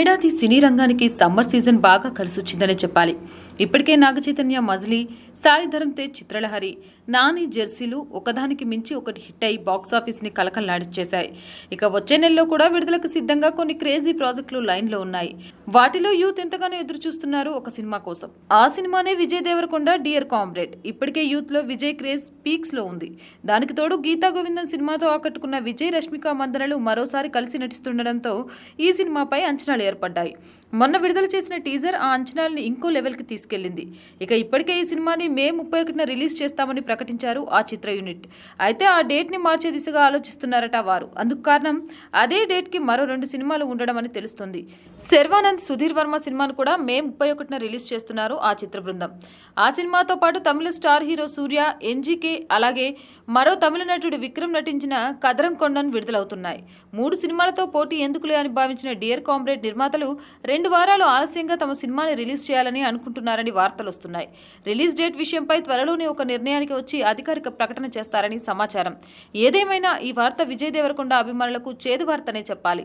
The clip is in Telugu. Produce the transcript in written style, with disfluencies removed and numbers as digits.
ఏడాది సినీ రంగానికి సమ్మర్ సీజన్ బాగా కలిసొచ్చిందనే చెప్పాలి. ఇప్పటికే నాగచైతన్య మజిలీ, సాయి ధరమ్ తేజ్ చిత్రలహరి, నాని జెర్సీలు ఒకదానికి మించి ఒకటి హిట్ అయి బాక్సాఫీస్ని కలకల్లాడిచ్చేశాయి. ఇక వచ్చే నెలలో కూడా విడుదలకు సిద్ధంగా కొన్ని క్రేజీ ప్రాజెక్టులు లైన్లో ఉన్నాయి. వాటిలో యూత్ ఎంతగానో ఎదురు చూస్తున్నారు ఒక సినిమా కోసం. ఆ సినిమానే విజయ్ దేవరకొండ డియర్ కామ్రేడ్. ఇప్పటికే యూత్లో విజయ్ క్రేజ్ పీక్స్లో ఉంది. దానికి తోడు గీతా గోవిందం సినిమాతో ఆకట్టుకున్న విజయ్, రష్మిక మందనలు మరోసారి కలిసి నటిస్తుండడంతో ఈ సినిమాపై అంచనాలు ఏర్పడ్డాయి. మొన్న విడుదల చేసిన టీజర్ ఆ అంచనాలను ఇంకో లెవెల్కి తీసుకెళ్లింది. ఇక ఇప్పటికే ఈ సినిమాని మే 31న రిలీజ్ చేస్తామని ప్రకటించారు ఆ చిత్ర యూనిట్. అయితే ఆ డేట్ని మార్చే దిశగా ఆలోచిస్తున్నారట వారు. అందుకు కారణం అదే డేట్కి మరో 2 సినిమాలు ఉండడం అని తెలుస్తుంది. శర్వానంద్, సుధీర్ వర్మ సినిమాను కూడా మే 31న రిలీజ్ చేస్తున్నారు ఆ చిత్ర బృందం. ఆ సినిమాతో పాటు తమిళ స్టార్ హీరో సూర్య, ఎన్జీకే, అలాగే మరో తమిళ నటుడు విక్రమ్ నటించిన కదరం కొండన్ విడుదలవుతున్నాయి. 3 సినిమాలతో పోటీ ఎందుకులే అని భావించిన డియర్ కామ్రేడ్ నిర్మాతలు 2 వారాలు ఆలస్యంగా తమ సినిమాని రిలీజ్ చేయాలని అనుకుంటున్నారని వార్తలు వస్తున్నాయి. రిలీజ్ డేట్ విషయంపై త్వరలోనే ఒక నిర్ణయానికి వచ్చి అధికారిక ప్రకటన చేస్తారని సమాచారం. ఏదేమైనా ఈ వార్త విజయ్ దేవరకొండ అభిమానులకు చేదు వార్తనే చెప్పాలి.